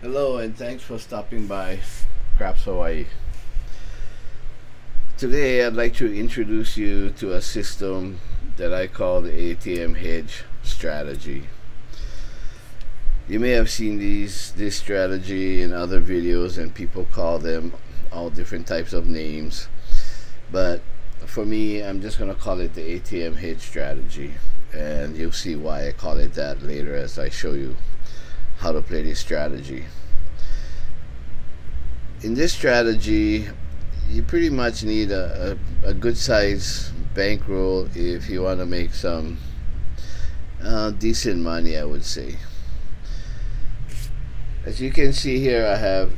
Hello and thanks for stopping by Craps Hawaii. Today I'd like to introduce you to a system that I call the ATM Hedge strategy. You may have seen this strategy in other videos and people call them all different types of names, but for me I'm just going to call it the ATM Hedge strategy, and you'll see why I call it that later as I show you how to play this strategy. In this strategy, you pretty much need a good size bankroll if you want to make some decent money, I would say. As you can see here, I have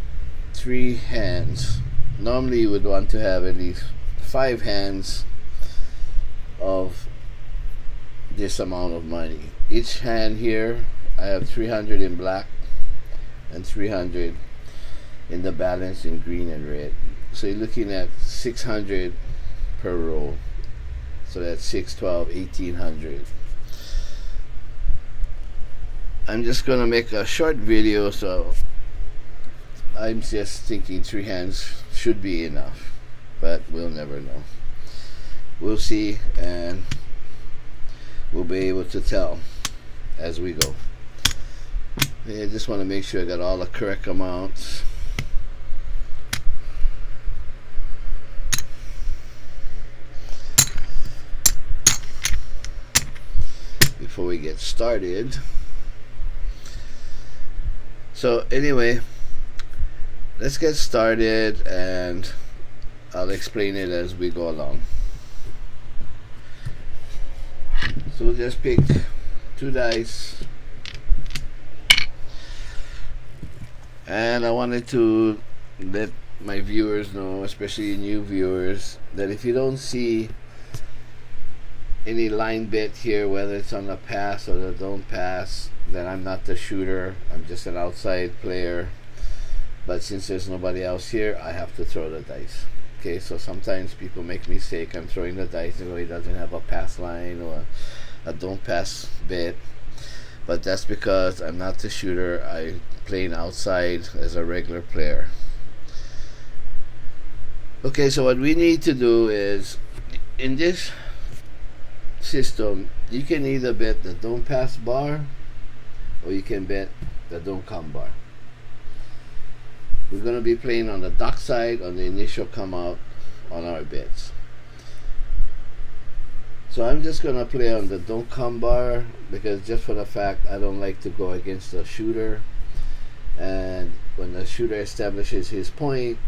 3 hands. Normally you would want to have at least 5 hands of this amount of money. Each hand here, I have 300 in black and 300 in the balance in green and red. So you're looking at 600 per row. So that's 6, 12, 1800. I'm just gonna make a short video, so I'm just thinking 3 hands should be enough, but we'll never know. We'll see, and we'll be able to tell as we go. I just want to make sure I got all the correct amounts. Before we get started. So anyway, let's get started and I'll explain it as we go along. So we'll just pick 2 dice. And I wanted to let my viewers know, especially new viewers, that if you don't see any line bet here, whether it's on the pass or the don't pass, then I'm not the shooter. I'm just an outside player. But since there's nobody else here, I have to throw the dice. Okay, so sometimes people make mistake. I'm throwing the dice and he doesn't have a pass line or a don't pass bet. But that's because I'm not the shooter. I'm playing outside as a regular player. Okay, so what we need to do is, in this system, you can either bet the don't pass bar or you can bet the don't come bar. We're going to be playing on the dock side on the initial come out on our bets. So I'm just going to play on the don't come bar, because just for the fact I don't like to go against the shooter, and when the shooter establishes his point,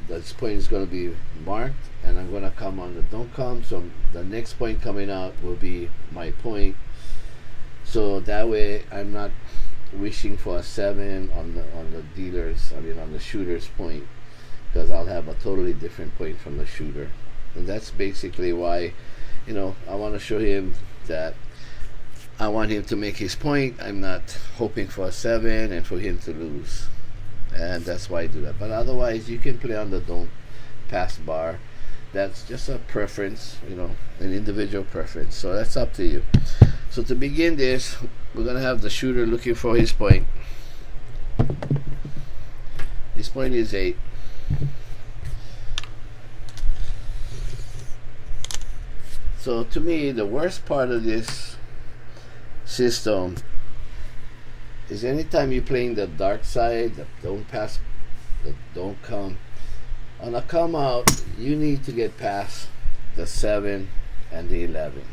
this point is going to be marked and I'm going to come on the don't come, so the next point coming out will be my point. So that way I'm not wishing for a 7 on the dealer's, on the shooter's point, because I'll have a totally different point from the shooter. And that's basically why, I want to show him that I want him to make his point. I'm not hoping for a 7 and for him to lose, and that's why I do that. But otherwise, you can play on the don't pass bar. That's just a preference, an individual preference. So that's up to you. So to begin this, we're gonna have the shooter looking for his point. His point is 8. So to me, the worst part of this system is anytime you're playing the dark side, the don't pass, the don't come. On a come out, you need to get past the 7 and the 11,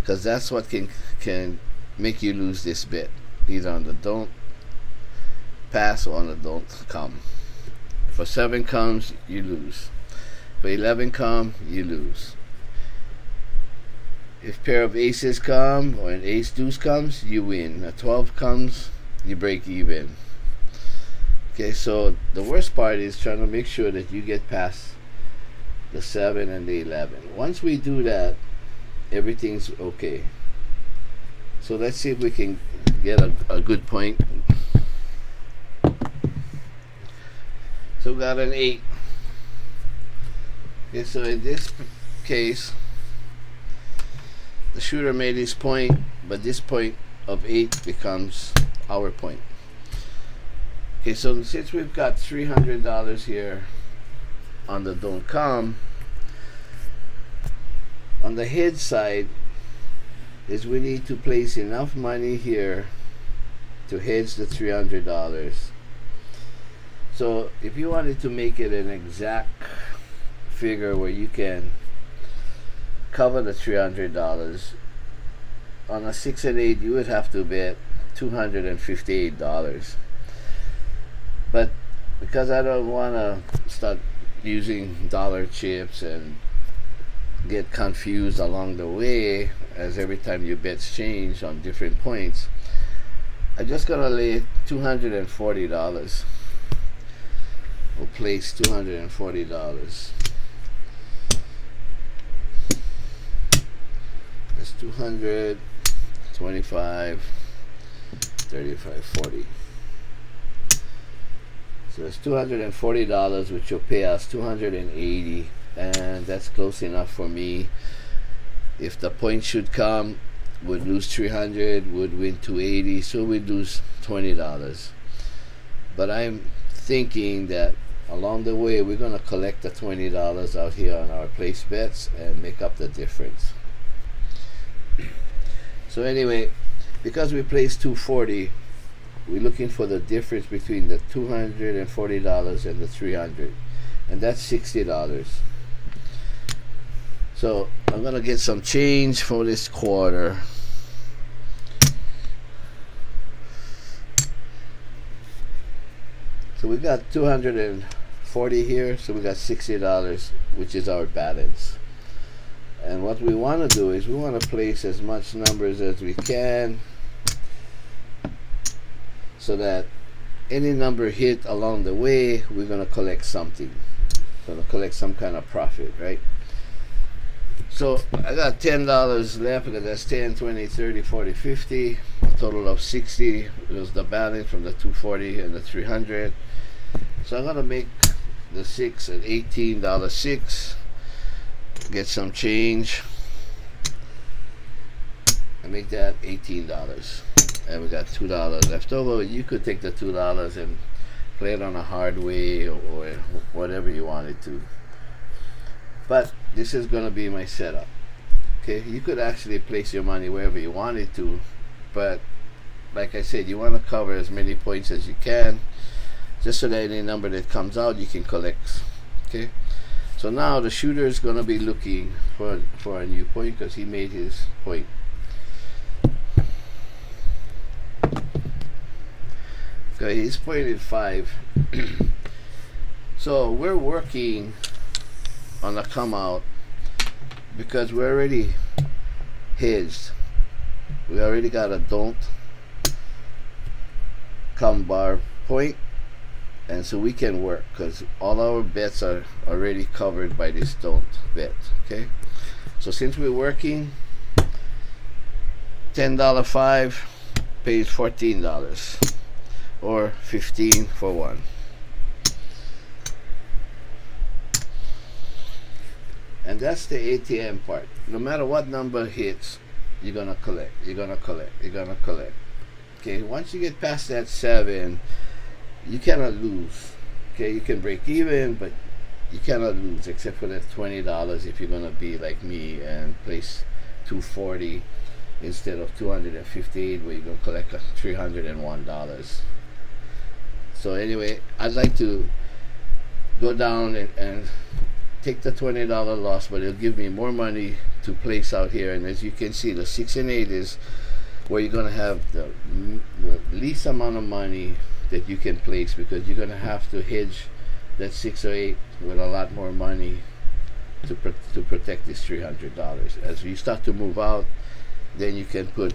because that's what can make you lose this bet, either on the don't pass or on the don't come. If 7 comes, you lose. If 11 come, you lose. If pair of aces come or an ace deuce comes, you win. A 12 comes, you break even. Okay, so the worst part is trying to make sure that you get past the 7 and the 11. Once we do that, everything's okay. So let's see if we can get a good point. So we got an 8. Okay, so in this case, the shooter made his point, but this point of 8 becomes our point. Okay, so since we've got $300 here on the don't come, on the hedge side is we need to place enough money here to hedge the $300. So if you wanted to make it an exact figure where you can cover the $300, on a 6 and 8 you would have to bet $258. But because I don't want to start using dollar chips and get confused along the way, as every time your bets change on different points, I'm just gonna lay $240. We'll place $240. That's 200, 25, 35, 40. So it's $240, which will pay us $280, and that's close enough for me. If the point should come, would lose 300, would win 280, so we'd lose $20. But I'm thinking that along the way we're gonna collect the $20 out here on our place bets and make up the difference. So anyway, because we placed 240, we're looking for the difference between the $240 and the 300, and that's $60. So I'm gonna get some change for this quarter. So we got 240 here, so we got $60, which is our balance. And what we want to do is we want to place as much numbers as we can, so that any number hit along the way, we're going to collect something. Going to collect some kind of profit, right? So I got $10 left, because that's 10, 20, 30, 40, 50. A total of 60 was the balance from the 240 and the 300. So I'm going to make the 6 at $18.06. Get some change and make that $18. And we got $2 left over. You could take the $2 and play it on a hard way or whatever you wanted to. But this is going to be my setup. Okay, you could actually place your money wherever you wanted to, but like I said, you want to cover as many points as you can, just so that any number that comes out you can collect. Okay, so now the shooter is going to be looking for a new point, because he made his point. Okay, his point is 5. So we're working on a come out because we're already hedged. We already got a don't come bar point, and so we can work because all our bets are already covered by this don't bet. Okay, so since we're working, $10 5 pays $14, or 15 for 1. And that's the ATM part. No matter what number hits, you're gonna collect, you're gonna collect, you're gonna collect. Okay, once you get past that 7, you cannot lose. Okay, you can break even, but you cannot lose, except for that $20 if you're gonna be like me and place 240 instead of 258, where you're gonna collect $301. So anyway, I'd like to go down and take the $20 loss, but it'll give me more money to place out here. And as you can see, the 6 and 8 is where you're going to have the least amount of money that you can place, because you're going to have to hedge that 6 or 8 with a lot more money to protect this $300. As you start to move out, then you can put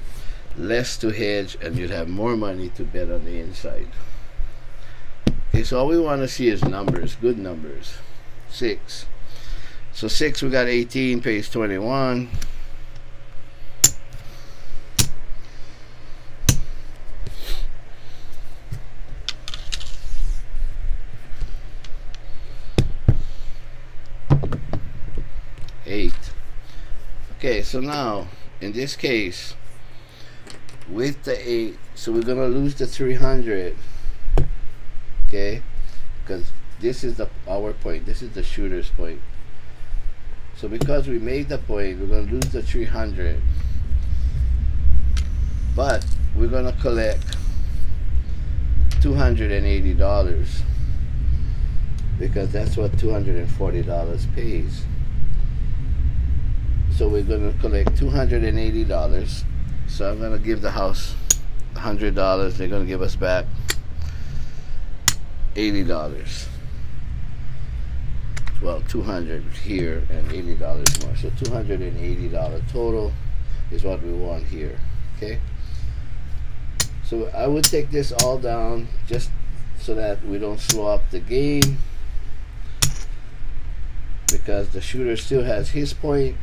less to hedge and you'd have more money to bet on the inside. Okay, so all we want to see is numbers, good numbers. 6. So 6, we got 18, pays 21. Okay, so now in this case, with the 8, so we're gonna lose the 300. okay, because this is our point, this is the shooter's point. So because we made the point, we're going to lose the 300, but we're going to collect $280 because that's what $240 pays. So we're going to collect $280. So I'm going to give the house $100. They're going to give us back $80. Well, $200 here and $80 more. So $280 total is what we want here. Okay. So I would take this all down just so that we don't slow up the game, because the shooter still has his point,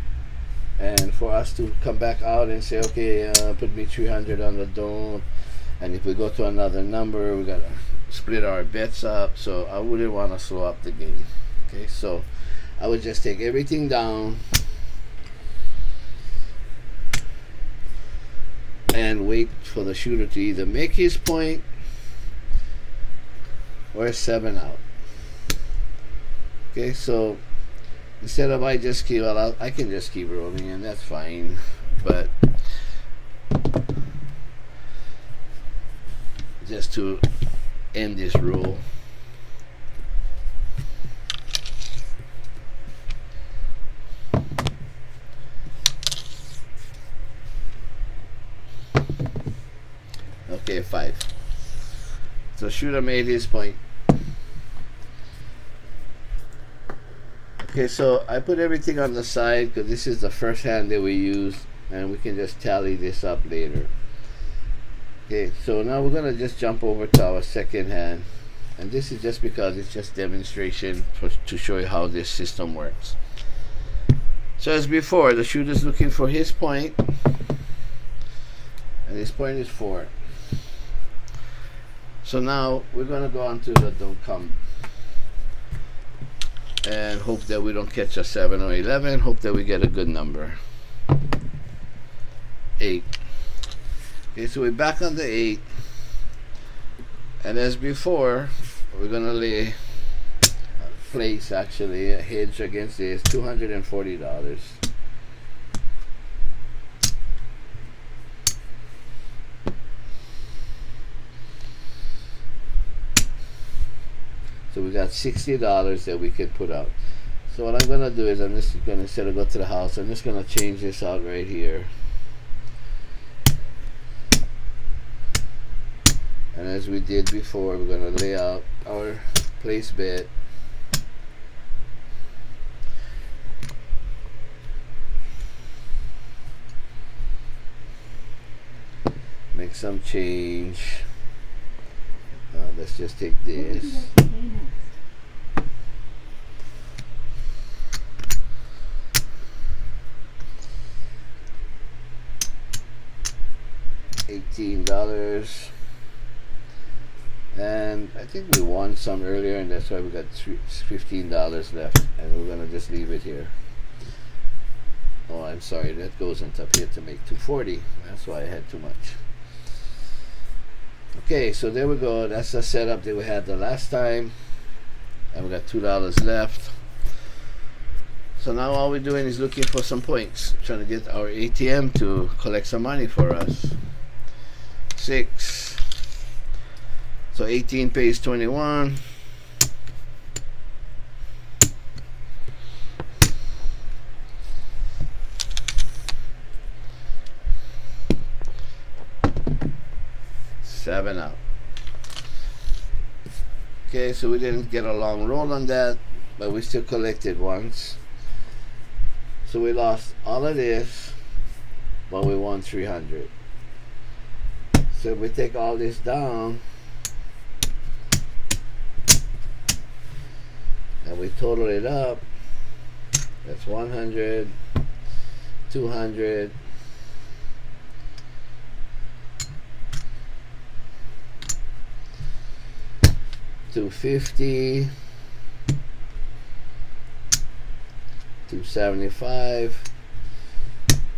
and for us to come back out and say, okay, put me 300 on the dome, and if we go to another number, we gotta split our bets up. So I wouldn't want to slow up the game. Okay, so I would just take everything down and wait for the shooter to either make his point or 7 out. Okay, so instead of I just keep, well, I can just keep rolling, and that's fine, but just to end this roll, okay, 5. So shooter made his point. Okay, so I put everything on the side because this is the first hand that we used, and we can just tally this up later. Okay, so now we're gonna just jump over to our second hand, and this is just because it's just demonstration to show you how this system works. So as before, the shooter's looking for his point, and his point is 4. So now we're gonna go on to the don't come and hope that we don't catch a 7 or 11. Hope that we get a good number. 8. Okay, so we're back on the 8, and as before, we're gonna place actually a hedge against this, $240. So we got $60 that we could put out. So what I'm gonna do is I'm just gonna, instead of go to the house, I'm just gonna change this out right here. And as we did before, we're gonna lay out our place bet. Make some change. Let's just take this. $18, and I think we won some earlier, and that's why we got $15 left, and we're gonna just leave it here. Oh, I'm sorry, that goes on top here to make $240. That's why I had too much. Okay, so there we go. That's the setup that we had the last time, and we got $2 left. So now all we're doing is looking for some points, trying to get our ATM to collect some money for us. 6. So 18 pays 21. $7 out. Okay, so we didn't get a long roll on that, but we still collected once. So we lost all of this, but we won 300. So if we take all this down and we total it up, that's 100, 200, 250, 275,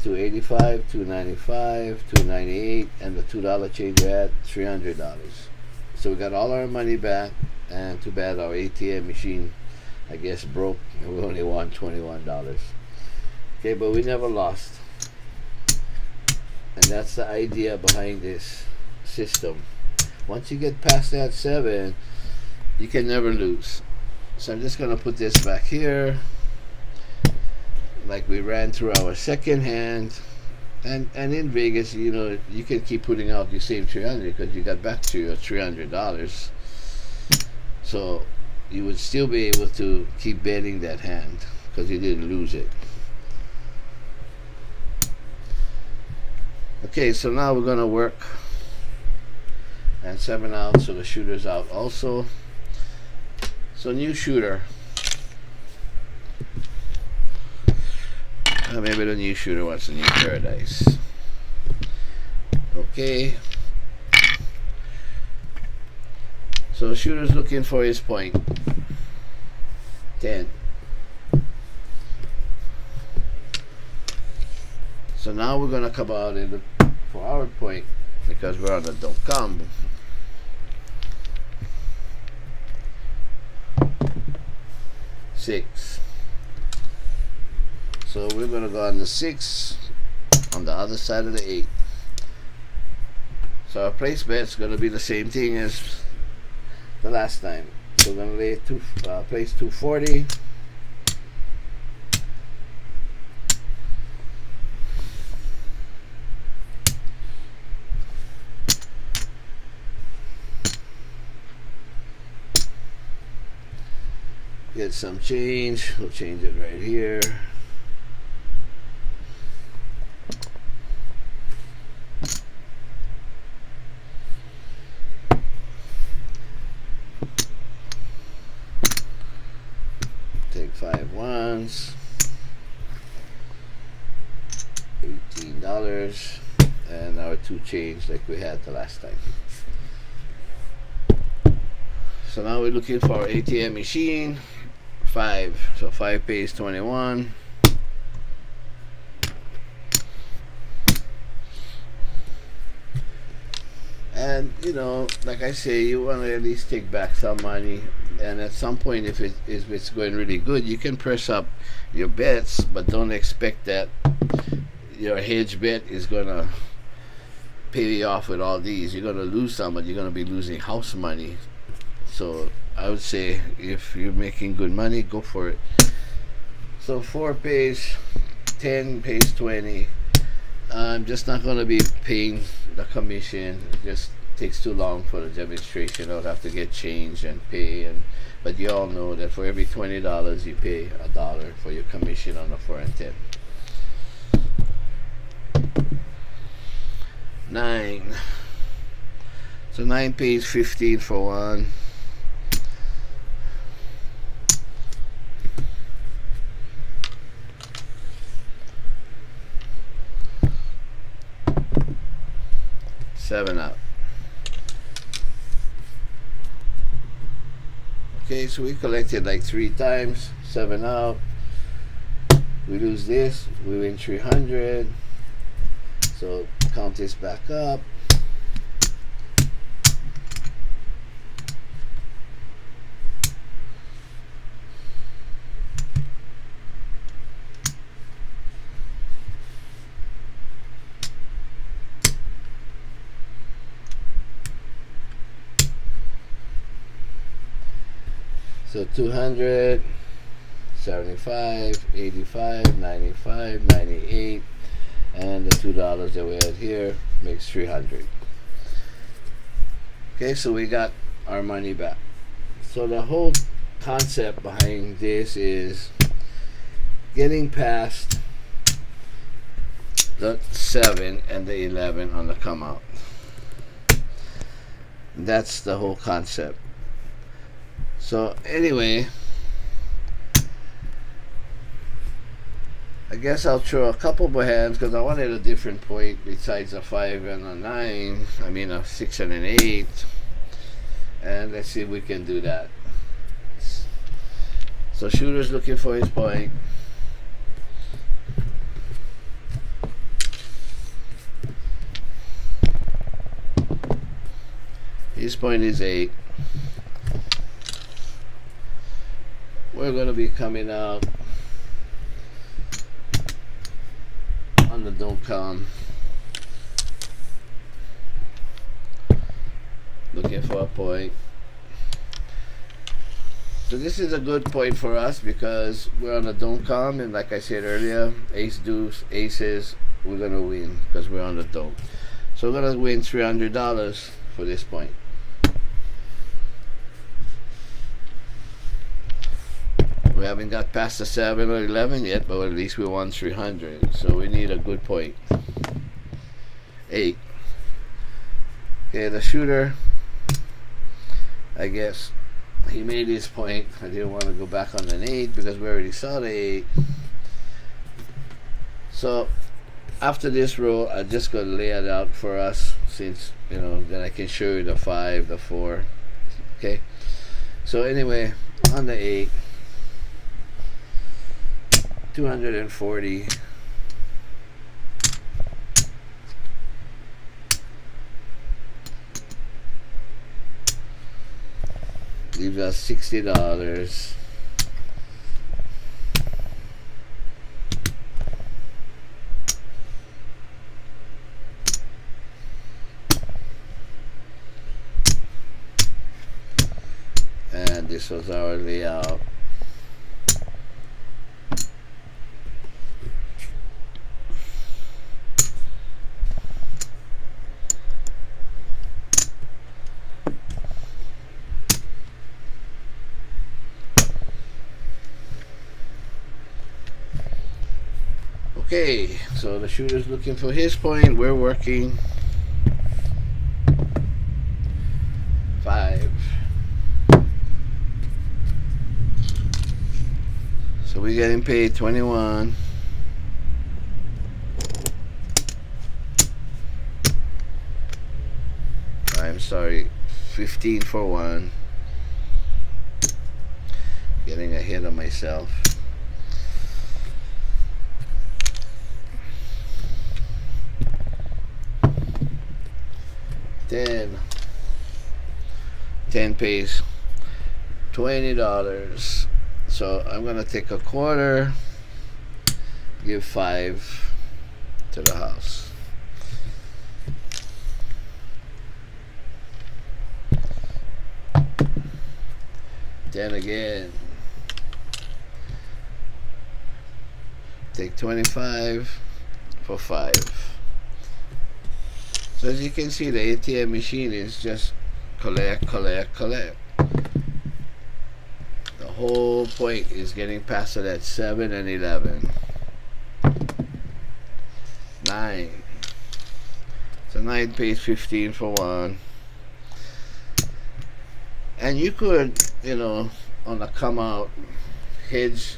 285, 295, 298, and the $2 change we had, $300. So we got all our money back, and too bad our ATM machine, I guess, broke, and we only won $21. Okay, but we never lost, and that's the idea behind this system. Once you get past that 7, you can never lose. So I'm just gonna put this back here, like we ran through our second hand. And in Vegas, you know, you can keep putting out the same 300 because you got back to your $300. So you would still be able to keep betting that hand because you didn't lose it. Okay, so now we're gonna work and 7 out, so the shooter's out also. So new shooter. Maybe the new shooter wants a new paradise. Okay. So the shooter's looking for his point. 10. So now we're gonna come out and look for our point because we're on the don't come. Six. So we're gonna go on the 6 on the other side of the 8. So our place bet's gonna be the same thing as the last time. So we're gonna lay place 240. Get some change. We'll change it right here. Take 5 ones. $18. And our 2 change like we had the last time. So now we're looking for our ATM machine. 5. So 5 pays 21. And you know, like I say, you want to at least take back some money. And at some point, if it's going really good, you can press up your bets, but don't expect that your hedge bet is gonna pay you off with all these. You're gonna lose some, but you're gonna be losing house money. So I would say if you're making good money, go for it. So 4 pays 10, pays 20. I'm just not going to be paying the commission. It just takes too long for the demonstration. I'll have to get change and pay. But you all know that for every $20 you pay $1 for your commission on the 4 and 10. 9. So 9 pays 15 for 1. Seven up. Okay, so we collected like 3 times. 7 out. We lose this. We win 300. So count this back up. So 200, 75, 85, 95, 98, and the $2 that we had here makes 300. Okay, so we got our money back. So the whole concept behind this is getting past the 7 and the 11 on the come out. That's the whole concept. So anyway, I guess I'll throw a couple more hands because I wanted a different point besides a 5 and a 9. I mean a 6 and an 8. And let's see if we can do that. So shooter's looking for his point. His point is 8. we're going to be coming out on the don't come, looking for a point. So this is a good point for us because we're on a don't come, and like I said earlier, ace deuce aces, we're gonna win because we're on the don't. So we're gonna win $300 for this point. We haven't got past the 7 or 11 yet, but at least we won 300. So we need a good point. 8. Okay, the shooter, I guess he made his point. I didn't want to go back on an 8 because we already saw the 8. So after this roll, I'm just going to lay it out for us, since, you know, then I can show you the 5, the 4. Okay, so anyway, on the 8, 240. Leaves us $60. And this was our layout. Okay, so the shooter's looking for his point. We're working 5. So we're getting paid 21. I'm sorry, 15 for 1. Getting ahead of myself. 10 pays $20. So I'm gonna take a quarter, give 5 to the house. Then again, take 25 for 5. So as you can see, the ATM machine is just collect, collect, collect. The whole point is getting past that 7 and 11. 9. So 9 pays 15 for 1. And you could, you know, on a come out, hedge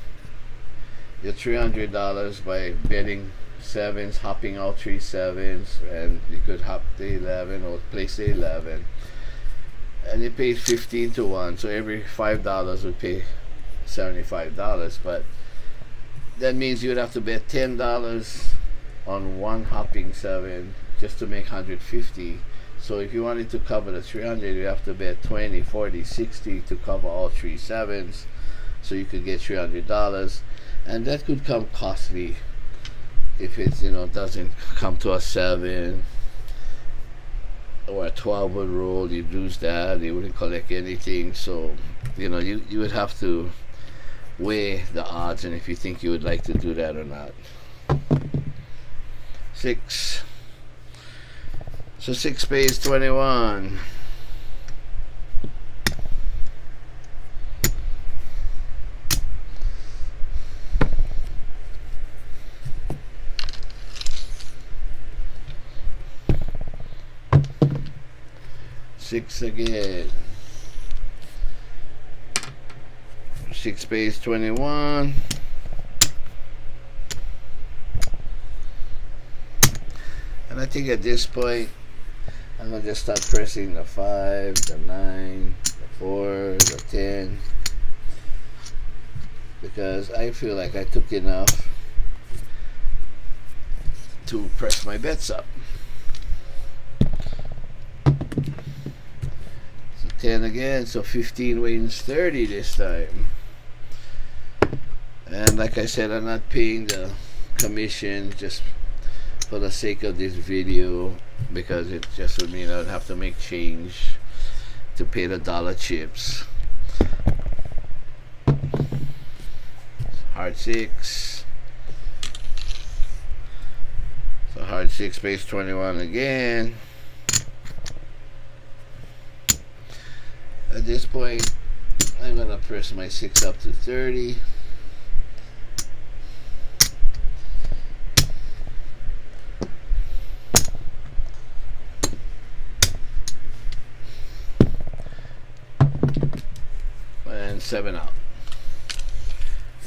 your $300 by betting 7s, hopping all 3 7s, and you could hop the 11 or place the 11, and it pays 15 to 1, so every $5 would pay $75. But that means you'd have to bet $10 on one hopping 7 just to make 150. So if you wanted to cover the 300, you have to bet 20, 40, 60 to cover all 3 7s, so you could get $300, and that could come costly if it, you know, doesn't come to a 7 or a 12 would roll. You lose that, you wouldn't collect anything. So, you know, you would have to weigh the odds, and if you think you would like to do that or not. 6. So 6 pays 21. Six again. 6 pays 21. And I think at this point I'm gonna just start pressing the 5, the 9, the 4, the 10, because I feel like I took enough to press my bets up. 10 again, so 15 wins 30 this time. And like I said, I'm not paying the commission just for the sake of this video, because it just would mean I'd have to make change to pay the dollar chips. Hard 6. So hard 6 base 21 again. At this point, I'm gonna press my 6 up to 30. And 7 out.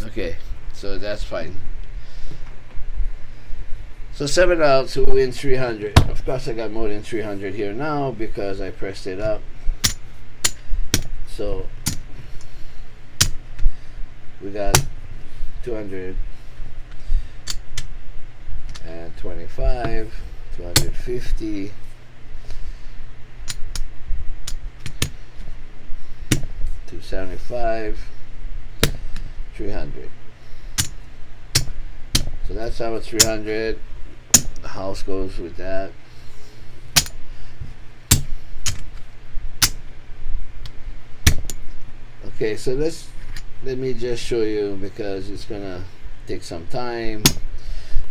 Okay, so that's fine. So 7 out to win 300. Of course, I got more than 300 here now because I pressed it up. So we got 225, 250, 275, 300. So that's our 300. The house goes with that. Okay, so let me just show you, because it's gonna take some time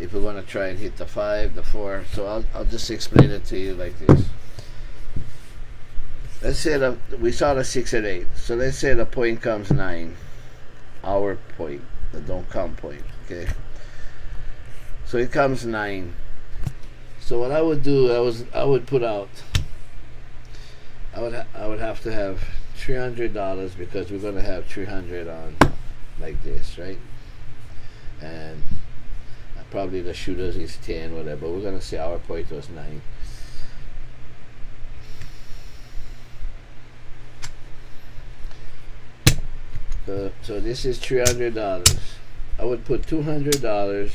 if we're gonna try and hit the 5, the 4. So I'll just explain it to you like this. Let's say we saw the 6 and 8. So let's say the point comes 9, our point, the don't count point. Okay, so it comes 9. So what I would do, I would put out, I would have to have $300, because we're gonna have 300 on like this, right? And probably the shooters is 10, whatever. We're gonna say our point was 9. So this is $300. I would put $200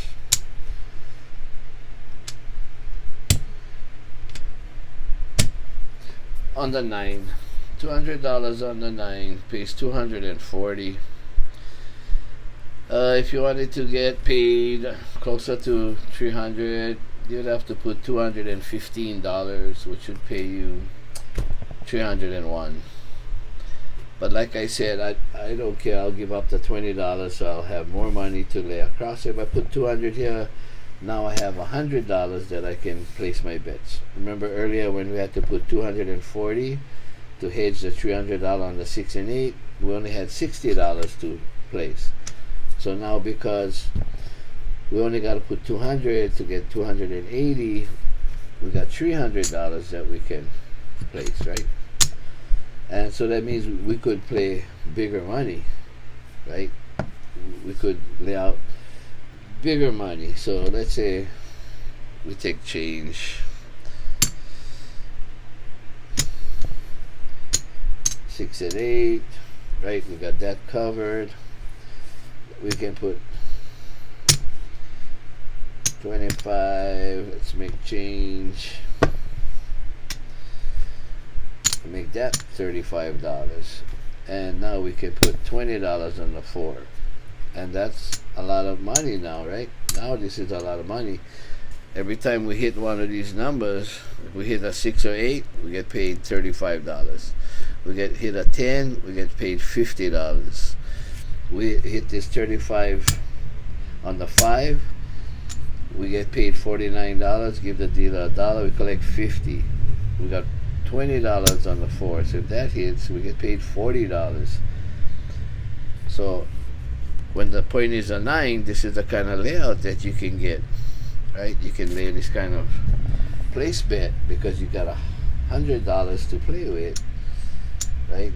on the 9. $200 on the 9 pays 240. If you wanted to get paid closer to 300, you'd have to put $215, which would pay you 301. But like I said, I don't care. I'll give up the $20, so I'll have more money to lay across. If I put 200 here, now I have $100 that I can place my bets. Remember earlier when we had to put 240 to hedge the $300 on the 6 and 8, we only had $60 to place. So now, because we only got to put 200 to get 280, we got $300 that we can place, right? And so that means we could play bigger money, right? We could lay out bigger money. So let's say we take change, 6 and 8, right? We got that covered. We can put 25. Let's make change. Make that $35, and now we can put $20 on the 4, and that's a lot of money now, right? Now this is a lot of money. Every time we hit one of these numbers, if we hit a 6 or 8, we get paid $35. We hit a 10, we get paid $50. We hit this 35 on the 5, we get paid $49. Give the dealer $1, we collect $50. We got $20 on the 4. So if that hits, we get paid $40. So when the point is a 9, this is the kind of layout that you can get, right? You can lay this kind of place bet because you got $100 to play with, right,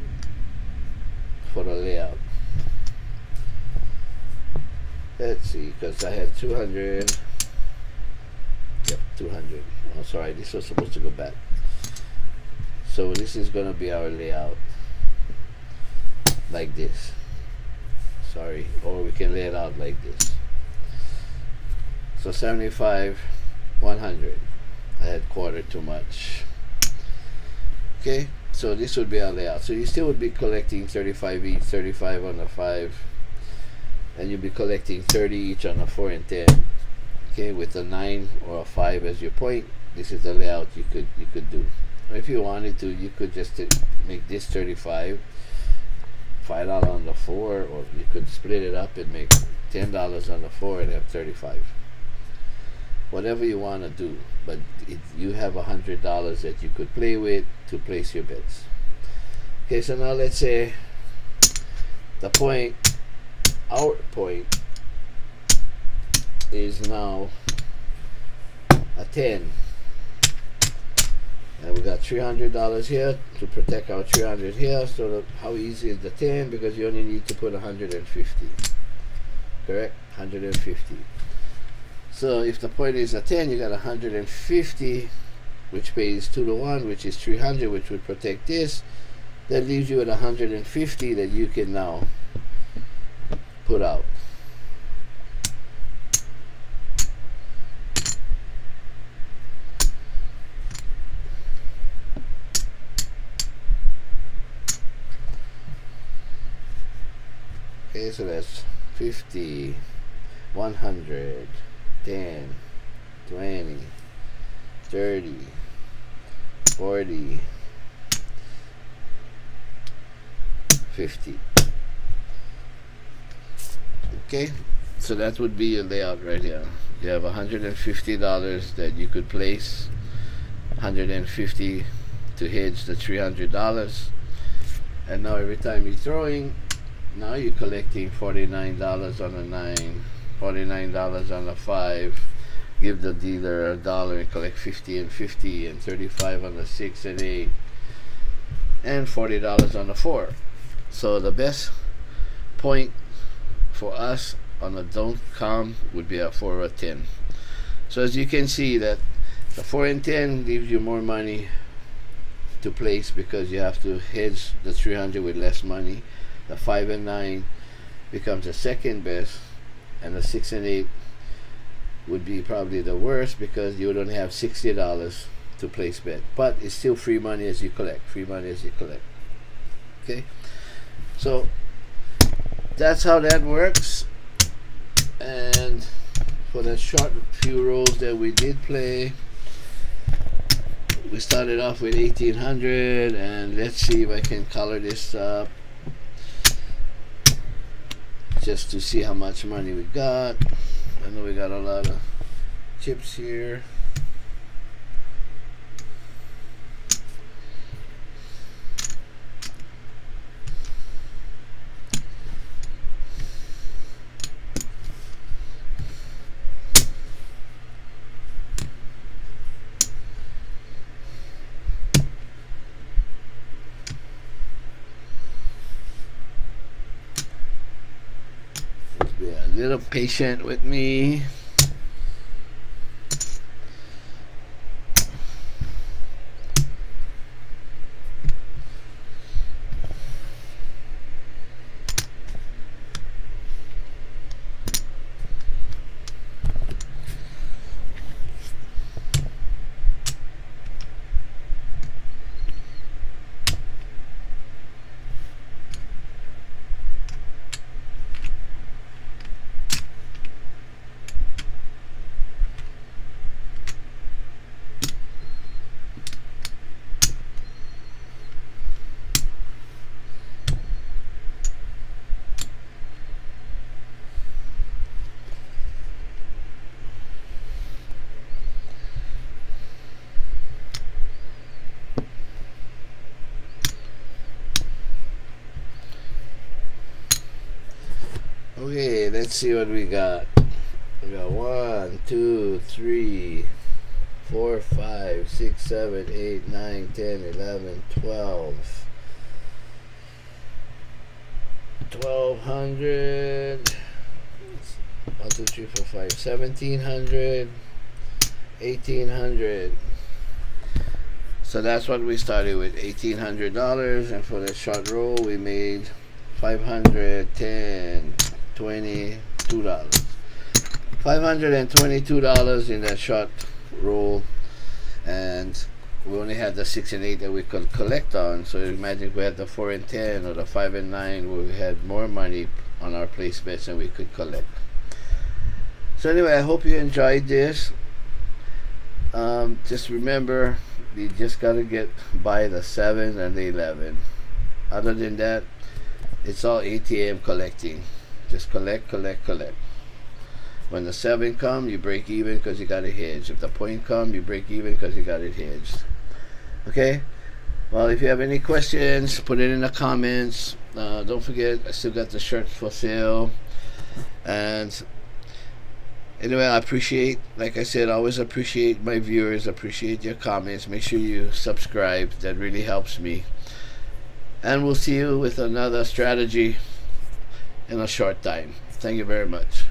for the layout. Let's see, because I had 200. Yep, 200. Oh, sorry, this was supposed to go back. So this is going to be our layout, like this. Sorry, or we can lay it out like this. So 75, 100. I had quartered too much. Okay, so this would be our layout. So you still would be collecting 35 each, 35 on the 5, and you'll be collecting 30 each on a 4 and 10. Okay, with a 9 or a 5 as your point. This is the layout you could do. Or if you wanted to, you could just make this 35, $5 on the 4, or you could split it up and make $10 on the 4 and have 35. Whatever you want to do, but you have $100 that you could play with to place your bets. Okay, so now let's say the point, our point, is now a 10, and we got $300 here to protect our 300 here. So how easy is the 10? Because you only need to put 150, correct? 150. So if the point is a 10, you got 150, which pays 2 to 1, which is 300, which would protect this. That leaves you at 150 that you can now put out. Okay, so that's 50, 100, 10, 20, 30, 40, 50. Okay, so that would be your layout right here. You have $150 that you could place, 150 to hedge the $300, and now every time you're throwing, now you're collecting $49 on a 9, $49 on a 5. Give the dealer $1 and collect 50 and 50, and 35 on the 6 and 8, and $40 on the 4. So the best point for us on a don't come would be a 4 or 10. So as you can see, that the 4 and 10 leaves you more money to place because you have to hedge the 300 with less money. The 5 and 9 becomes the second best, and the 6 and 8 would be probably the worst because you would only have $60 to place bet. But it's still free money as you collect. Free money as you collect. Okay, so that's how that works. And for the short few rolls that we did play, we started off with 1800, and let's see if I can color this up just to see how much money we got. I know we got a lot of chips here. Be a little patient with me. Okay, let's see what we got. We got 1, 2, 3, 4, 5, 6, 7, 8, 9, 10, 11, 12. 1200. 1, 2, 3, 4, 5, 1700, 1800. So that's what we started with, $1,800, and for the short roll we made $510. $22. $522 in that short roll, and we only had the 6 and 8 that we could collect on. So imagine if we had the 4 and 10 or the 5 and 9 where we had more money on our placements and we could collect. So anyway, I hope you enjoyed this. Just remember, you just gotta get by the 7 and the 11. Other than that, it's all ATM collecting. Just collect, collect, collect. When the 7 come, you break even because you got it hedged. If the point come, you break even because you got it hedged. Okay? Well, if you have any questions, put it in the comments. Don't forget, I still got the shirts for sale. And anyway, I appreciate, like I said, I always appreciate my viewers, appreciate your comments. Make sure you subscribe. That really helps me. And we'll see you with another strategy in a short time. Thank you very much.